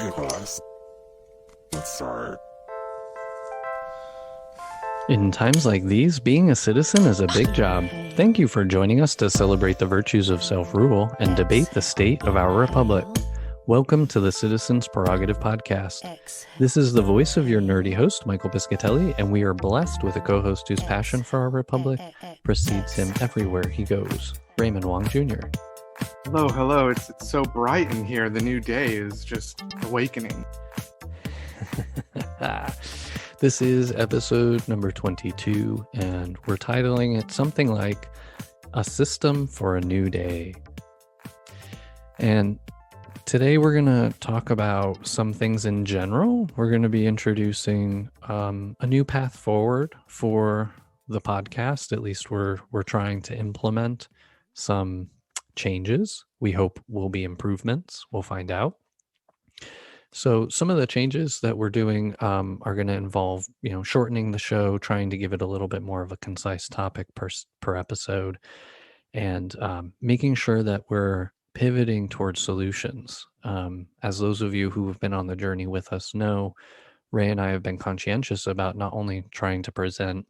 Hey guys, let's start. In times like these, being a citizen is a big job. Thank you for joining us to celebrate the virtues of self-rule and debate the state of our republic. Welcome to the Citizens Prerogative Podcast. This is the voice of your nerdy host, Michael Piscatelli, and we are blessed with a co-host whose passion for our republic precedes him everywhere he goes, Raymond Wong Jr. Hello. It's so bright in here. The new day is just awakening. This is episode number 22, and we're titling it something like A System for a New Day. And today we're going to talk about some things in general. We're going to be introducing a new path forward for the podcast. At least we're trying to implement some changes. We hope will be improvements. We'll find out. So some of the changes that we're doing are going to involve, shortening the show, trying to give it a little bit more of a concise topic per episode, and making sure that we're pivoting towards solutions. As those of you who have been on the journey with us know, Ray and I have been conscientious about not only trying to present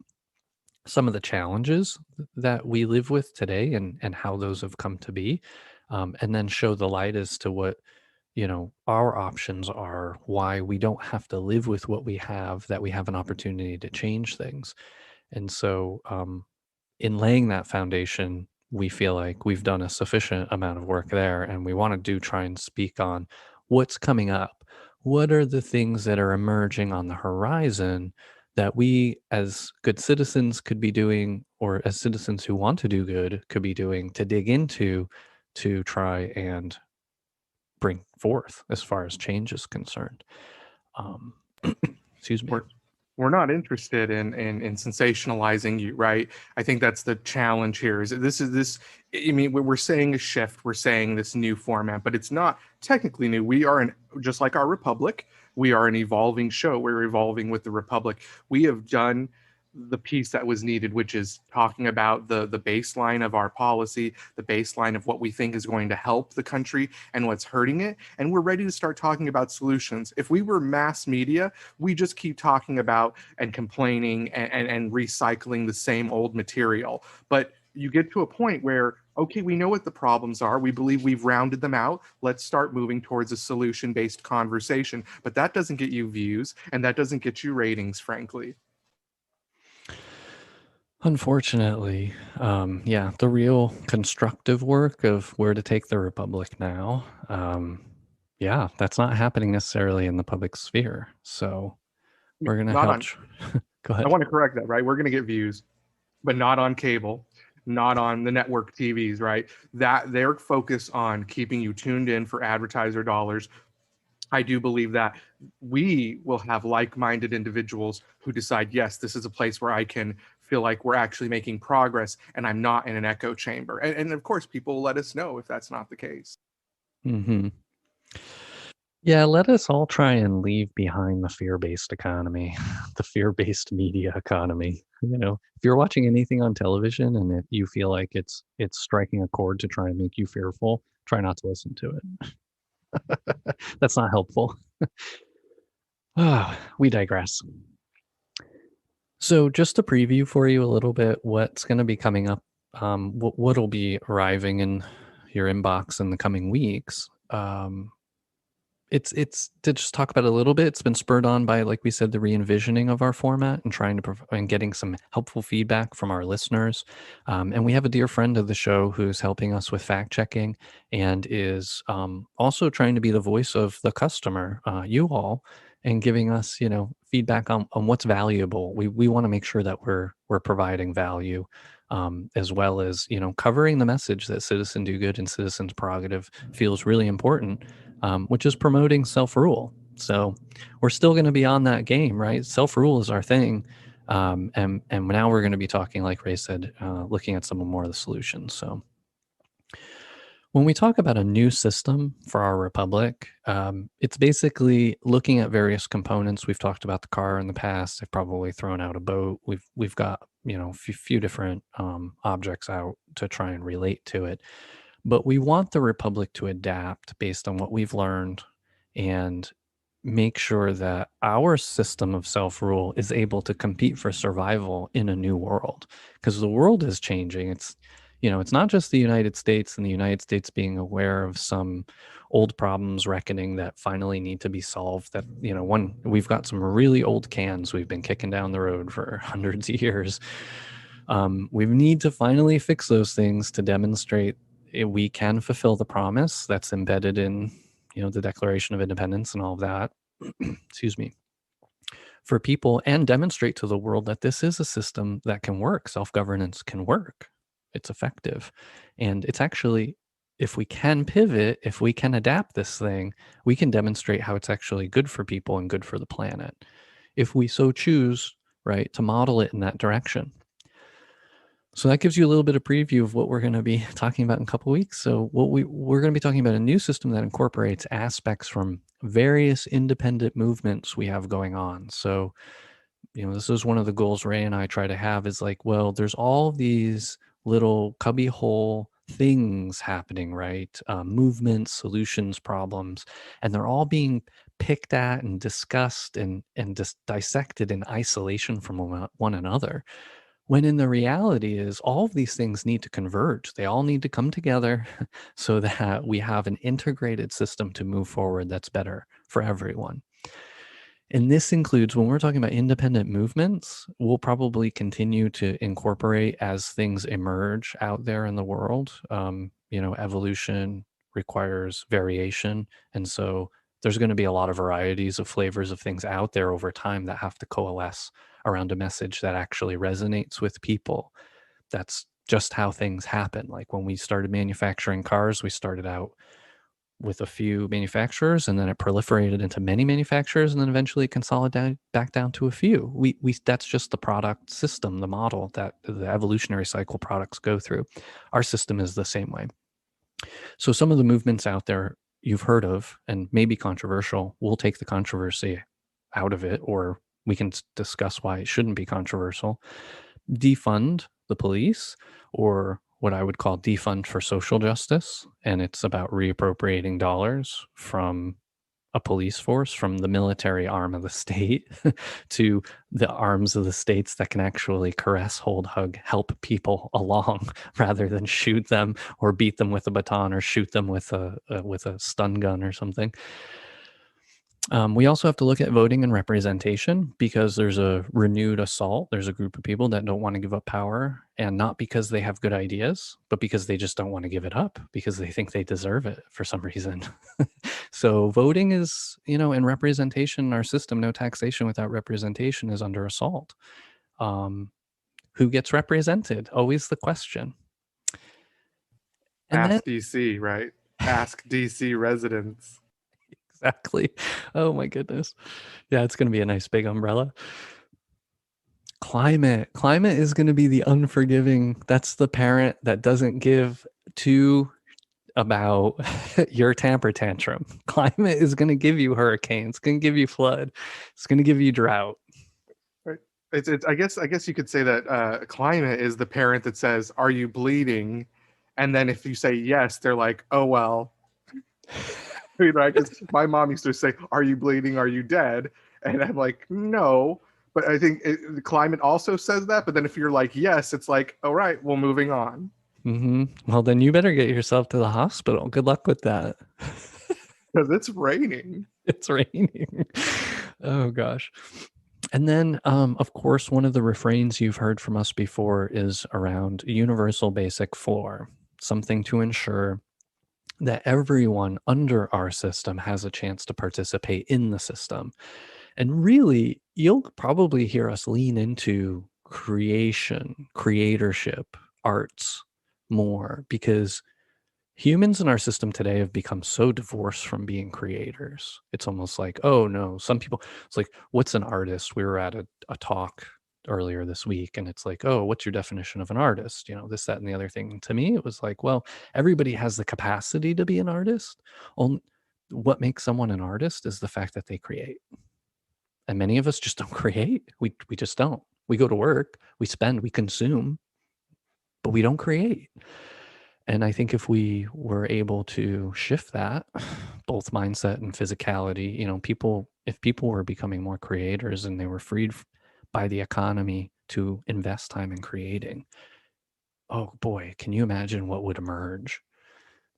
some of the challenges that we live with today and how those have come to be, and then show the light as to what our options are, why we don't have to live with what we have, that we have an opportunity to change things. And so in laying that foundation, we feel like we've done a sufficient amount of work there, and we want to try and speak on what's coming up. What are the things that are emerging on the horizon that we as good citizens could be doing, or as citizens who want to do good could be doing, to dig into to try and bring forth as far as change is concerned. Excuse me. We're not interested in sensationalizing you, right? I think that's the challenge here. We're saying a shift, we're saying this new format, but it's not technically new. We are just like our republic. We are an evolving show. We're evolving with the republic. We have done the piece that was needed, which is talking about the baseline of our policy, the baseline of what we think is going to help the country and what's hurting it. And we're ready to start talking about solutions. If we were mass media, we just keep talking about and complaining and recycling the same old material. But you get to a point where, okay, we know what the problems are. We believe we've rounded them out. Let's start moving towards a solution-based conversation. But that doesn't get you views, and that doesn't get you ratings, frankly. Unfortunately, the real constructive work of where to take the republic now, that's not happening necessarily in the public sphere. So we're going to help. Go ahead. I want to correct that, right? We're going to get views, but not on cable, not on the network TVs, right? That they're focused on keeping you tuned in for advertiser dollars. I do believe that we will have like-minded individuals who decide, yes, this is a place where I can feel like we're actually making progress and I'm not in an echo chamber. And of course, people will let us know if that's not the case. Mm-hmm. Yeah, let us all try and leave behind the fear-based economy, the fear-based media economy. If you're watching anything on television and if you feel like it's striking a chord to try and make you fearful, try not to listen to it. That's not helpful. We digress. So just to preview for you a little bit what's going to be coming up, what'll be arriving in your inbox in the coming weeks. It's to just talk about it a little bit. It's been spurred on by, like we said, the re-envisioning of our format and trying to and getting some helpful feedback from our listeners. And we have a dear friend of the show who's helping us with fact checking and is also trying to be the voice of the customer, you all, and giving us, feedback on what's valuable. We want to make sure that we're providing value, as well as, covering the message that Citizen Do Good and Citizens Prerogative feels really important, which is promoting self-rule. So we're still going to be on that game, right? Self-rule is our thing. And now we're going to be talking, like Ray said, looking at some more of the solutions. So when we talk about a new system for our republic, it's basically looking at various components. We've talked about the car in the past. I've probably thrown out a boat. We've got a few different objects out to try and relate to it. But we want the republic to adapt based on what we've learned and make sure that our system of self-rule is able to compete for survival in a new world, because the world is changing. It's not just the United States and the United States being aware of some old problems reckoning that finally need to be solved. That, we've got some really old cans we've been kicking down the road for hundreds of years. We need to finally fix those things to demonstrate we can fulfill the promise that's embedded in, the Declaration of Independence and all of that. Excuse me. For people, and demonstrate to the world that this is a system that can work. Self-governance can work. It's effective. And it's actually, if we can pivot, if we can adapt this thing, we can demonstrate how it's actually good for people and good for the planet, if we so choose, right, to model it in that direction. So that gives you a little bit of preview of what we're going to be talking about in a couple of weeks. So we're going to be talking about a new system that incorporates aspects from various independent movements we have going on. So, this is one of the goals Ray and I try to have, is like, well, there's all these little cubbyhole things happening, right? Movements, solutions, problems, and they're all being picked at and discussed and just dissected in isolation from one another. When in the reality is all of these things need to converge. They all need to come together so that we have an integrated system to move forward that's better for everyone. And this includes, when we're talking about independent movements, we'll probably continue to incorporate as things emerge out there in the world. Evolution requires variation. And so there's going to be a lot of varieties of flavors of things out there over time that have to coalesce around a message that actually resonates with people. That's just how things happen. Like when we started manufacturing cars, we started out with a few manufacturers, and then it proliferated into many manufacturers, and then eventually consolidated back down to a few. We that's just the product system, the model that the evolutionary cycle products go through. Our system is the same way. So some of the movements out there you've heard of and maybe controversial, we'll take the controversy out of it, or we can discuss why it shouldn't be controversial. Defund the police, or what I would call defund for social justice. And it's about reappropriating dollars from a police force, from the military arm of the state to the arms of the states that can actually caress, hold, hug, help people along rather than shoot them or beat them with a baton or shoot them with a stun gun or something. We also have to look at voting and representation, because there's a renewed assault. There's a group of people that don't want to give up power, and not because they have good ideas, but because they just don't want to give it up, because they think they deserve it for some reason. So voting is, and representation in our system, no taxation without representation, is under assault. Who gets represented? Always the question. And Ask DC, right? Ask DC residents. Exactly. Oh my goodness. Yeah, it's going to be a nice big umbrella. Climate is going to be the unforgiving. That's the parent that doesn't give two about your temper tantrum. Climate is going to give you hurricanes. It's going to give you flood. It's going to give you drought. Right. It's I guess you could say that climate is the parent that says, "Are you bleeding?" And then if you say yes, they're like, "Oh well." Right? Because my mom used to say, "Are you bleeding? Are you dead?" And I'm like, "No." But I think the climate also says that. But then if you're like, "Yes," it's like, "All right, well, moving on." Well, then you better get yourself to the hospital. Good luck with that. Because it's raining. It's raining. Oh gosh. And then, of course, one of the refrains you've heard from us before is around universal basic floor, something to ensure that everyone under our system has a chance to participate in the system. And really, you'll probably hear us lean into creation, creatorship, arts more, because humans in our system today have become so divorced from being creators. It's almost like, oh no, some people, it's like, what's an artist? We were at a talk earlier this week, and it's like, oh, what's your definition of an artist? This, that, and the other thing. And to me, it was like, well, everybody has the capacity to be an artist. Only what makes someone an artist is the fact that they create. And many of us just don't create. We just don't. We go to work, we spend, we consume, but we don't create. And I think if we were able to shift that, both mindset and physicality, people if people were becoming more creators and they were freed by the economy to invest time in creating, oh boy, can you imagine what would emerge?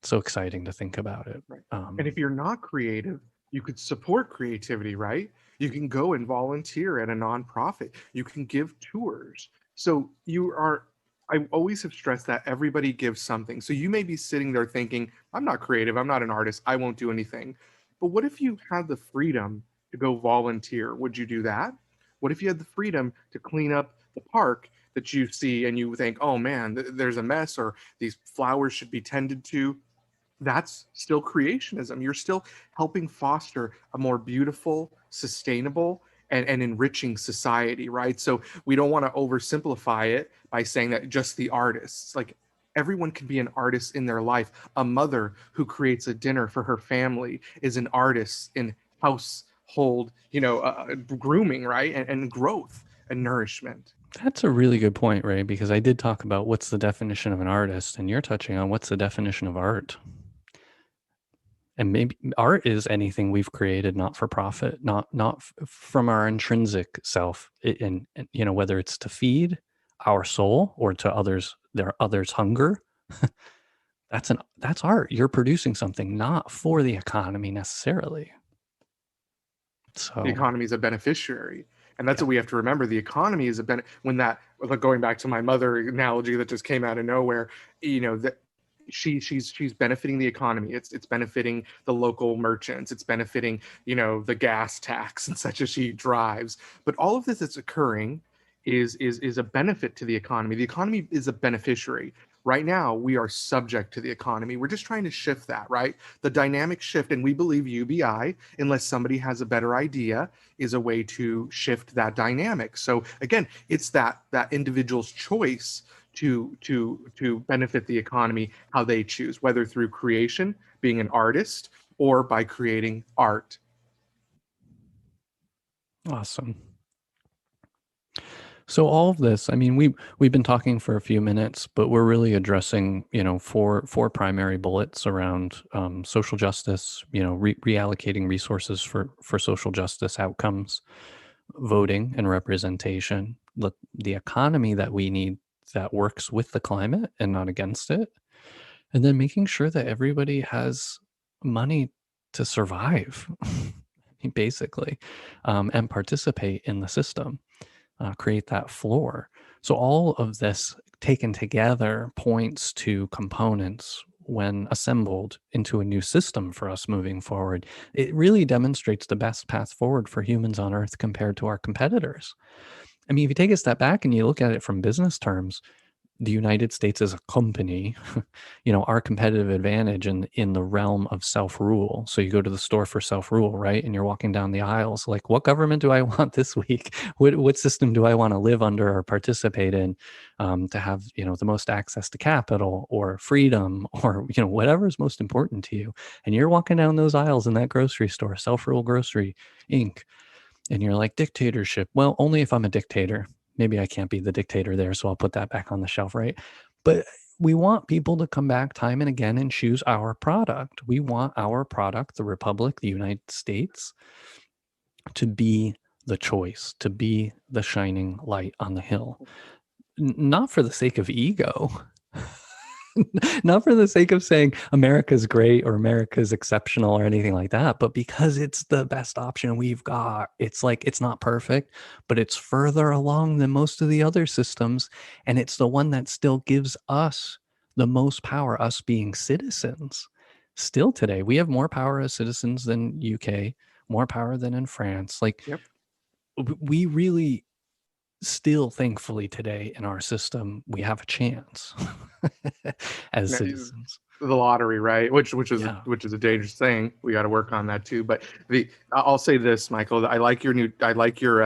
It's so exciting to think about it. Right. And if you're not creative, you could support creativity, right? You can go and volunteer at a nonprofit. You can give tours. So you are, I always have stressed that everybody gives something. So you may be sitting there thinking, I'm not creative, I'm not an artist, I won't do anything. But what if you had the freedom to go volunteer? Would you do that? What if you had the freedom to clean up the park that you see and you think, oh man, there's a mess, or these flowers should be tended to? That's still creationism. You're still helping foster a more beautiful, sustainable, and enriching society, right? So we don't want to oversimplify it by saying that just the artists, like everyone can be an artist in their life. A mother who creates a dinner for her family is an artist in household, grooming, right? And growth and nourishment. That's a really good point, Ray, because I did talk about what's the definition of an artist, and you're touching on what's the definition of art. And maybe art is anything we've created not for profit, not from our intrinsic self, and whether it's to feed our soul or to others hunger. That's art. You're producing something not for the economy necessarily. So the economy is a beneficiary, and that's what we have to remember. The economy is like going back to my mother analogy that just came out of nowhere, that she's benefiting the economy. It's benefiting the local merchants. It's benefiting the gas tax and such as she drives. But all of this that's occurring is a benefit to the economy. The economy is a beneficiary. Right now, we are subject to the economy. We're just trying to shift that, right? The dynamic shift, and we believe UBI, unless somebody has a better idea, is a way to shift that dynamic. So again, it's that individual's choice to benefit the economy how they choose, whether through creation, being an artist, or by creating art. awesome. So all of this, I mean, we've been talking for a few minutes, but we're really addressing, four primary bullets around social justice, reallocating resources for social justice outcomes, voting and representation, the economy that we need that works with the climate and not against it, and then making sure that everybody has money to survive, basically, and participate in the system. Create that floor. So all of this taken together points to components when assembled into a new system for us moving forward. It really demonstrates the best path forward for humans on Earth compared to our competitors. I mean, if you take a step back and you look at it from business terms, the United States as a company, our competitive advantage in the realm of self-rule. So you go to the store for self-rule, right? And you're walking down the aisles, like, what government do I want this week? What system do I want to live under or participate in, to have, the most access to capital or freedom or, whatever is most important to you. And you're walking down those aisles in that grocery store, Self-Rule Grocery, Inc. And you're like, dictatorship. Well, only if I'm a dictator. Maybe I can't be the dictator there, so I'll put that back on the shelf, right? But we want people to come back time and again and choose our product. We want our product, the Republic, the United States, to be the choice, to be the shining light on the hill. Not for the sake of ego, not for the sake of saying America's great or America's exceptional or anything like that, but because it's the best option we've got. It's like, it's not perfect, but it's further along than most of the other systems. And it's the one that still gives us the most power, us being citizens. Still today, we have more power as citizens than UK, more power than in France. Like, Yep. we really still, thankfully, today in our system, we have a chance as Yeah, citizens. the lottery, right? Which is Yeah. which is a dangerous thing. We got to work on that too. But I'll say this, Michael. I like your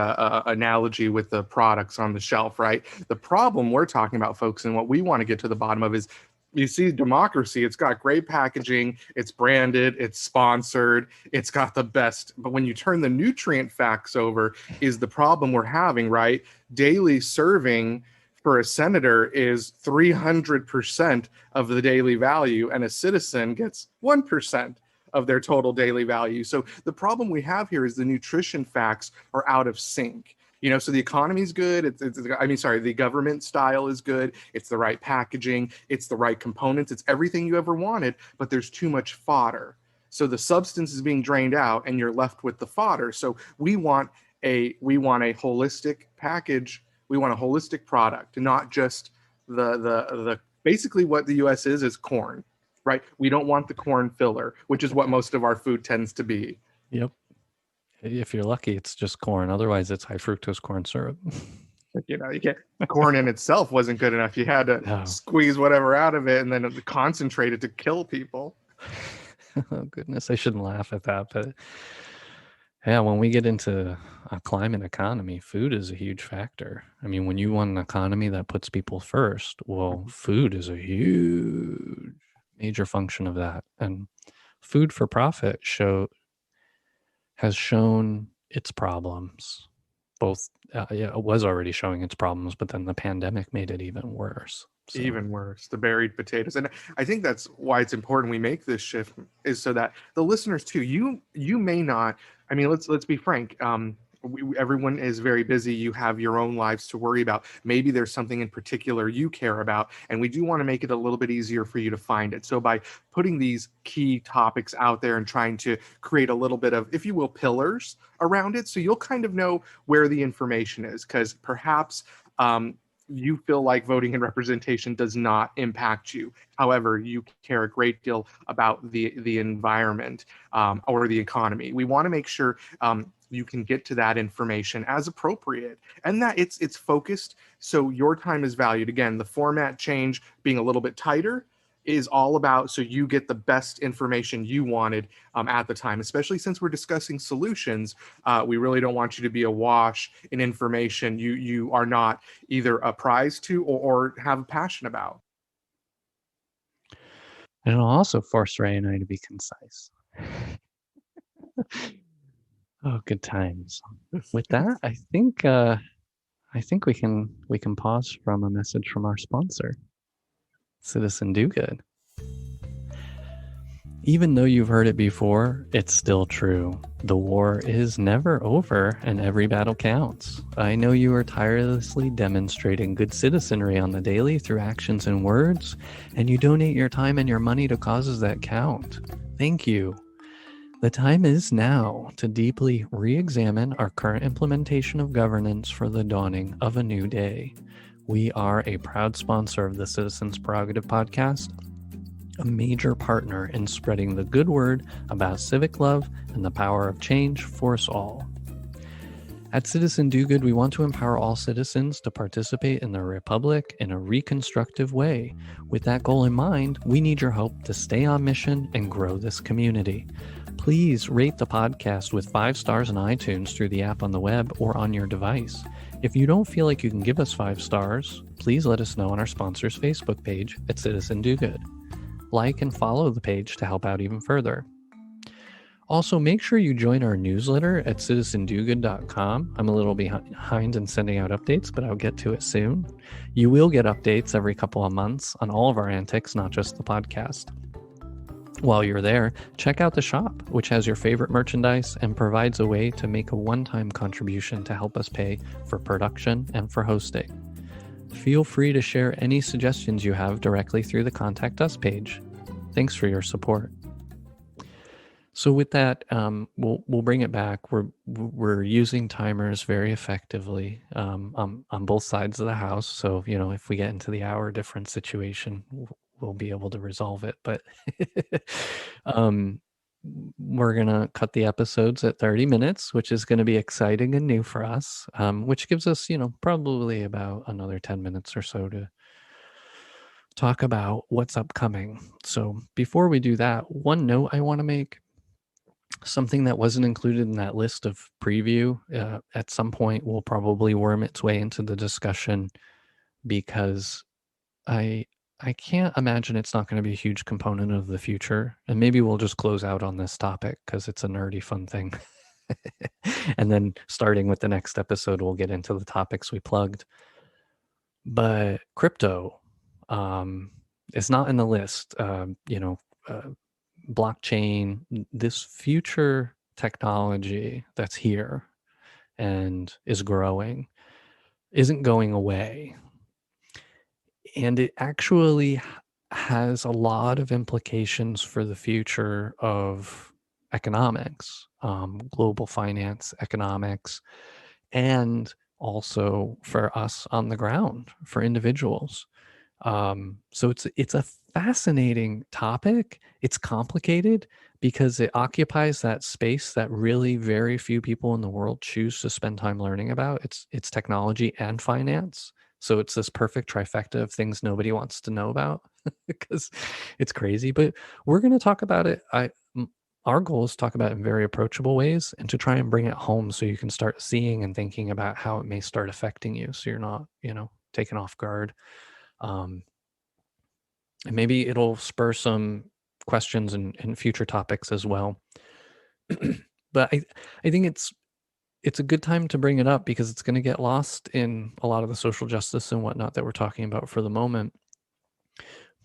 analogy with the products on the shelf, right? The problem we're talking about, folks, and what we want to get to the bottom of is, you see democracy, it's got great packaging, it's branded, it's sponsored, it's got the best. But when you turn the nutrient facts over, is the problem we're having, right? Daily serving for a senator is 300% of the daily value, and a citizen gets 1% of their total daily value. So the problem we have here is the nutrition facts are out of sync. So the economy's good. The government style is good. It's the right packaging. It's the right components. It's everything you ever wanted, but there's too much fodder. So the substance is being drained out and you're left with the fodder. So we want a holistic package. We want a holistic product, not just the basically what the US is corn, right? We don't want the corn filler, which is what most of our food tends to be. Yep. If you're lucky, it's just corn. Otherwise, it's high fructose corn syrup. You can't. Corn in itself wasn't good enough. You had to squeeze whatever out of it and then concentrate it to kill people. Oh, goodness. I shouldn't laugh at that. But yeah, when we get into a climate economy, food is a huge factor. I mean, when you want an economy that puts people first, well, food is a huge major function of that. And food for profit has shown its problems. Both, it was already showing its problems, but then the pandemic made it even worse. So. Even worse, the buried potatoes. And I think that's why it's important we make this shift, is so that the listeners too, you may not, I mean, let's be frank. Everyone is very busy. You have your own lives to worry about. Maybe there's something in particular you care about, and we do want to make it a little bit easier for you to find it. So by putting these key topics out there and trying to create a little bit of, if you will, pillars around it, so you'll kind of know where the information is, because perhaps you feel like voting and representation does not impact you. However, you care a great deal about the environment or the economy. We want to make sure you can get to that information as appropriate, and that it's focused so your time is valued. Again, the format change being a little bit tighter is all about so you get the best information you wanted at the time, especially since we're discussing solutions. We really don't want you to be awash in information you are not either apprised to or have a passion about. And it'll also force Ray and I to be concise. Oh, good times. With that, I think we can pause from a message from our sponsor, Citizen Do Good. Even though you've heard it before, it's still true. The war is never over and every battle counts. I know you are tirelessly demonstrating good citizenry on the daily through actions and words, and you donate your time and your money to causes that count. Thank you. The time is now to deeply re-examine our current implementation of governance for the dawning of a new day. We are a proud sponsor of the Citizens Prerogative Podcast, a major partner in spreading the good word about civic love and the power of change for us all. At Citizen Do Good, we want to empower all citizens to participate in the Republic in a reconstructive way. With that goal in mind, we need your help to stay on mission and grow this community. Please rate the podcast with 5 stars on iTunes through the app on the web or on your device. If you don't feel like you can give us 5 stars, please let us know on our sponsor's Facebook page at Citizen Do Good. Like and follow the page to help out even further. Also, make sure you join our newsletter at citizendogood.com. I'm a little behind in sending out updates, but I'll get to it soon. You will get updates every couple of months on all of our antics, not just the podcast. While you're there, check out the shop, which has your favorite merchandise and provides a way to make a one-time contribution to help us pay for production and for hosting. Feel free to share any suggestions you have directly through the Contact Us page. Thanks for your support. So with that, we'll bring it back. We're using timers very effectively on both sides of the house. So if we get into the hour difference situation, we'll be able to resolve it. But we're gonna cut the episodes at 30 minutes, which is going to be exciting and new for us. Which gives us, probably about another 10 minutes or so to talk about what's upcoming. So before we do that, one note I want to make. Something that wasn't included in that list of preview at some point will probably worm its way into the discussion, because I can't imagine it's not going to be a huge component of the future. And maybe we'll just close out on this topic because it's a nerdy fun thing. And then starting with the next episode, we'll get into the topics we plugged. But crypto is not in the list. blockchain, this future technology that's here and is growing, isn't going away. And it actually has a lot of implications for the future of economics, global finance, economics, and also for us on the ground, for individuals. So it's a fascinating topic. It's complicated because it occupies that space that really very few people in the world choose to spend time learning about. It's technology and finance. So it's this perfect trifecta of things nobody wants to know about because it's crazy. But we're going to talk about it. Our goal is to talk about it in very approachable ways and to try and bring it home so you can start seeing and thinking about how it may start affecting you, so you're not, taken off guard. Um, and maybe it'll spur some questions and future topics as well. But I think it's a good time to bring it up because it's going to get lost in a lot of the social justice and whatnot that we're talking about for the moment.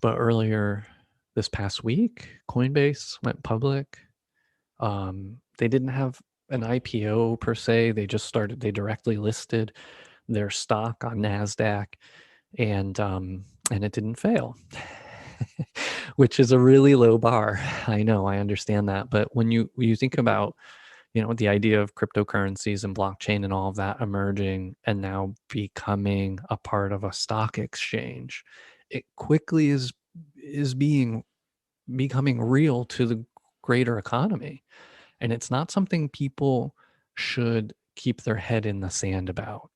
But earlier this past week, Coinbase went public. They didn't have an IPO per se. They directly listed their stock on NASDAQ, and it didn't fail. Which is a really low bar. I know, I understand that. But when you think about, the idea of cryptocurrencies and blockchain and all of that emerging and now becoming a part of a stock exchange, it quickly is becoming real to the greater economy. And it's not something people should keep their head in the sand about,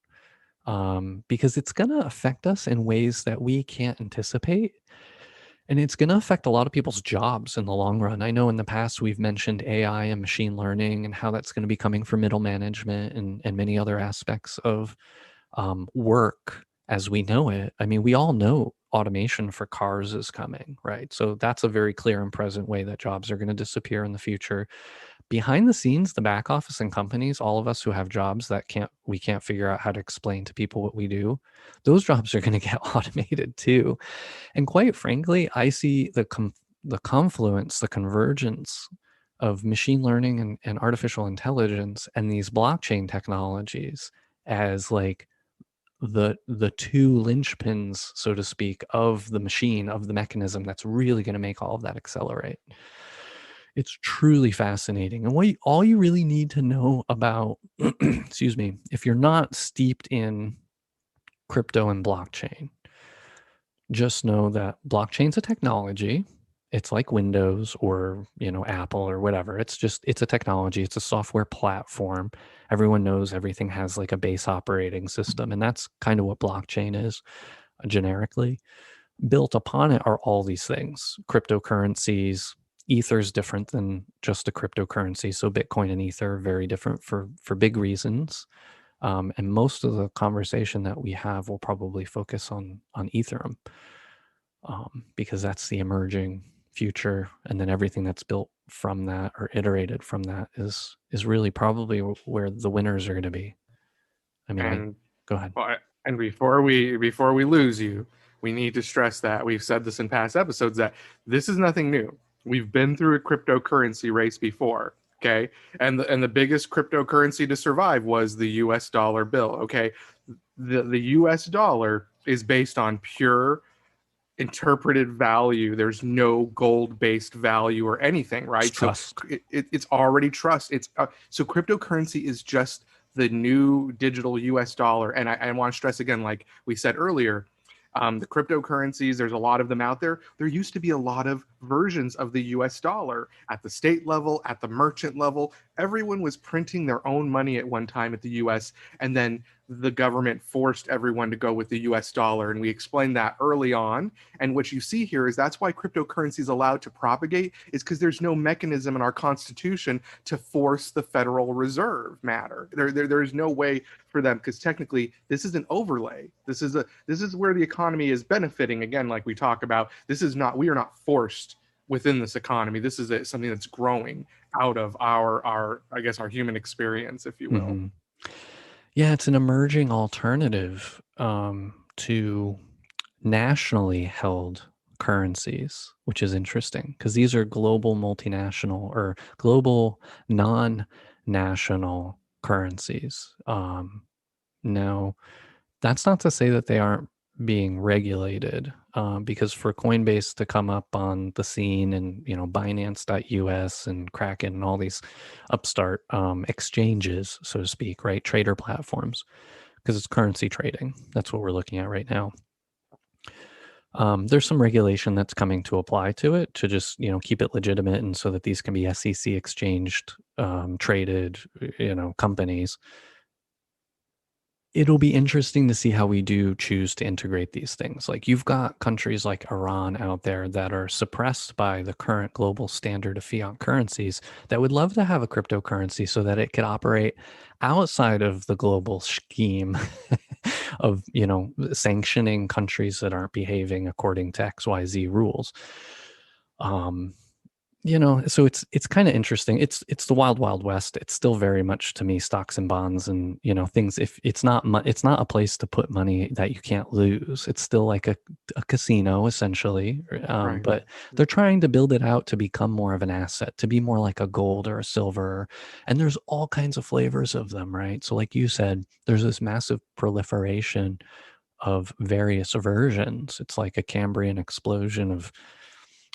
because it's going to affect us in ways that we can't anticipate. And it's going to affect a lot of people's jobs in the long run. I know in the past we've mentioned AI and machine learning and how that's going to be coming for middle management and many other aspects of work as we know it. I mean, we all know automation for cars is coming, right? So that's a very clear and present way that jobs are going to disappear in the future. Behind the scenes, the back office and companies, all of us who have jobs that we can't figure out how to explain to people what we do, those jobs are going to get automated too. And quite frankly, I see the confluence, the convergence of machine learning and artificial intelligence and these blockchain technologies as like the two linchpins, so to speak, of the machine, of the mechanism that's really going to make all of that accelerate. It's truly fascinating. And all you really need to know about, excuse me, if you're not steeped in crypto and blockchain, just know that blockchain's a technology. It's like Windows or, Apple or whatever. It's a technology. It's a software platform. Everyone knows everything has like a base operating system. And that's kind of what blockchain is, generically. Built upon it are all these things: cryptocurrencies. Ether is different than just a cryptocurrency. So Bitcoin and Ether are very different for big reasons. And most of the conversation that we have will probably focus on Ethereum, because that's the emerging future. And then everything that's built from that or iterated from that is really probably where the winners are going to be. I mean, go ahead. And before we lose you, we need to stress that we've said this in past episodes that this is nothing new. We've been through a cryptocurrency race before, okay? And the biggest cryptocurrency to survive was the US dollar bill, okay? The US dollar is based on pure interpreted value. There's no gold-based value or anything, right? It's trust. So it's already trust. So cryptocurrency is just the new digital US dollar. And I want to stress again, like we said earlier, the cryptocurrencies, there's a lot of them out there. There used to be a lot of versions of the US dollar at the state level, at the merchant level. Everyone was printing their own money at one time at the US, and then the government forced everyone to go with the US dollar. And we explained that early on. And what you see here is that's why cryptocurrency is allowed to propagate, is because there's no mechanism in our Constitution to force the Federal Reserve matter. There's no way for them, because technically this is an overlay. This is where the economy is benefiting. Again, like we talk about, we are not forced within this economy. This is something that's growing out of our I guess our human experience, if you will. Mm-hmm. Yeah, it's an emerging alternative to nationally held currencies, which is interesting because these are global multinational or global non-national currencies. Now, that's not to say that they aren't being regulated, because for Coinbase to come up on the scene and Binance.us and Kraken and all these upstart exchanges, so to speak, right, trader platforms, because it's currency trading. That's what we're looking at right now. There's some regulation that's coming to apply to it to just keep it legitimate and so that these can be SEC exchanged, traded companies. It'll be interesting to see how we do choose to integrate these things. Like you've got countries like Iran out there that are suppressed by the current global standard of fiat currencies that would love to have a cryptocurrency so that it could operate outside of the global scheme of, sanctioning countries that aren't behaving according to XYZ rules. So it's kind of interesting. It's the wild west. It's still very much to me stocks and bonds and things. If it's not it's not a place to put money that you can't lose. It's still like a casino essentially. Right. But they're trying to build it out to become more of an asset, to be more like a gold or a silver. And there's all kinds of flavors of them, right? So like you said, there's this massive proliferation of various versions. It's like a Cambrian explosion of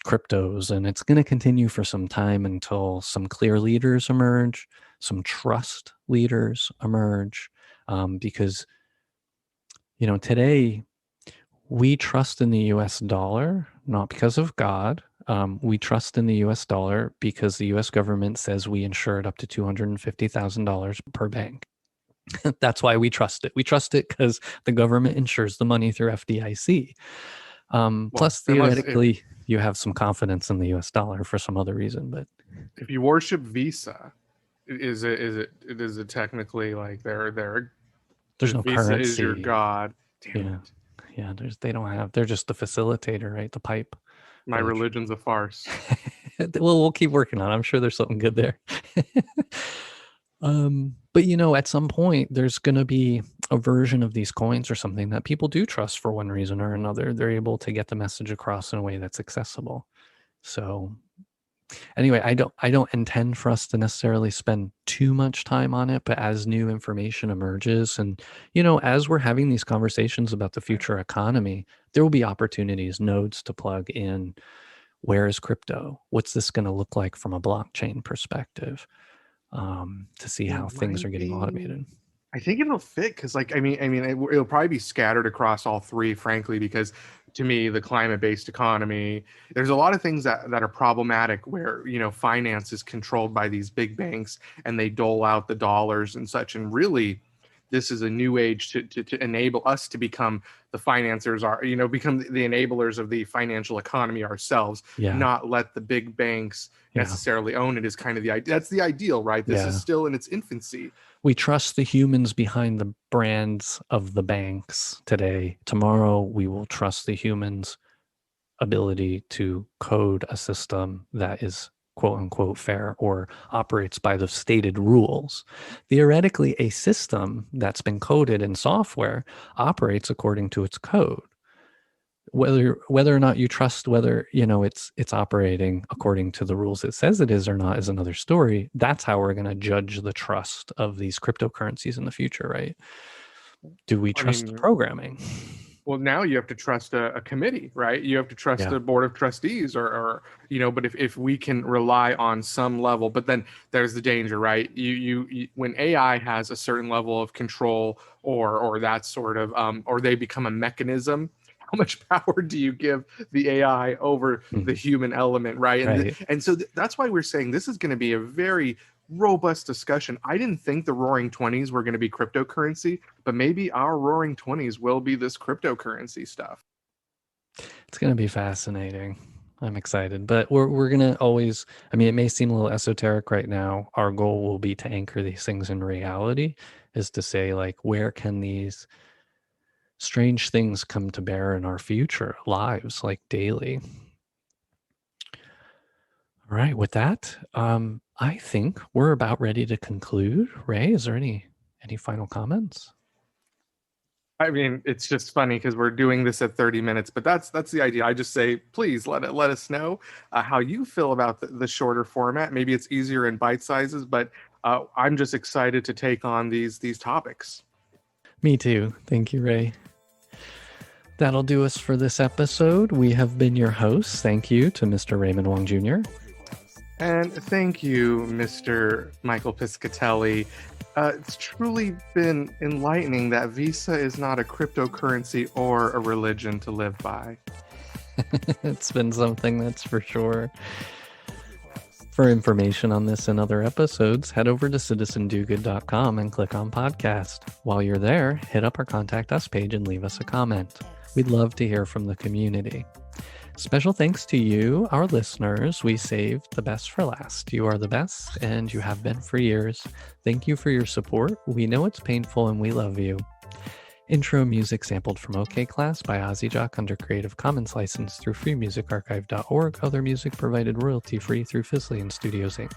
cryptos, and it's going to continue for some time until some clear leaders emerge, some trust leaders emerge, because today we trust in the US dollar not because of God. We trust in the US dollar because the US government says we insure it up to $250,000 per bank. That's why we trust it. We trust it because the government insures the money through FDIC. Plus, theoretically, you have some confidence in the U.S. dollar for some other reason. But if you worship Visa, is it technically like there's no Visa currency. is your god? Damn it. Yeah. They're just the facilitator, right? The pipe. My religion's a farce. Well, we'll keep working on it. I'm sure there's something good there. But at some point there's going to be a version of these coins or something that people do trust for one reason or another. They're able to get the message across in a way that's accessible. So anyway, I don't intend for us to necessarily spend too much time on it, but as new information emerges and, as we're having these conversations about the future economy, there will be opportunities, nodes to plug in. Where is crypto? What's this going to look like from a blockchain perspective? To see how things are getting automated. I think it'll fit because, it'll probably be scattered across all three, frankly, because to me, the climate-based economy, there's a lot of things that are problematic where, finance is controlled by these big banks and they dole out the dollars and such. And really, this is a new age to enable us to become the financiers become the enablers of the financial economy ourselves, not let the big banks necessarily own it is kind of that's the ideal, right? This is still in its infancy. We trust the humans behind the brands of the banks today. Tomorrow, we will trust the humans' ability to code a system that is quote unquote fair or operates by the stated rules. Theoretically, a system that's been coded in software operates according to its code. Whether or not you trust whether it's operating according to the rules it says it is or not is another story. That's how we're going to judge the trust of these cryptocurrencies in the future, right? Do we trust the programming? Well, now you have to trust a committee, right? You have to trust a board of trustees or but if we can rely on some level, but then there's the danger, right? You when AI has a certain level of control or that sort of or they become a mechanism, how much power do you give the AI over the human element, right? And so that's why we're saying this is going to be a very robust discussion. I didn't think the Roaring 20s were going to be cryptocurrency, but maybe our Roaring 20s will be this cryptocurrency stuff. It's going to be fascinating. I'm excited, but we're going to always, it may seem a little esoteric right now. Our goal will be to anchor these things in reality, is to say, like, where can these strange things come to bear in our future lives, like daily? All right, with that, I think we're about ready to conclude. Ray, is there any final comments? I mean, it's just funny because we're doing this at 30 minutes, but that's the idea. I just say, please let us know how you feel about the shorter format. Maybe it's easier in bite sizes, but I'm just excited to take on these topics. Me too. Thank you, Ray. That'll do us for this episode. We have been your hosts. Thank you to Mr. Raymond Wong Jr. And thank you, Mr. Michael Piscatelli. It's truly been enlightening that Visa is not a cryptocurrency or a religion to live by. It's been something, that's for sure. For information on this and other episodes, head over to citizendogood.com and click on podcast. While you're there, hit up our Contact Us page and leave us a comment. We'd love to hear from the community. Special thanks to you, our listeners. We saved the best for last. You are the best, and you have been for years. Thank you for your support. We know it's painful, and we love you. Intro music sampled from OK Class by Ozzy Jock under Creative Commons license through freemusicarchive.org. Other music provided royalty-free through Fizzlian Studios, Inc.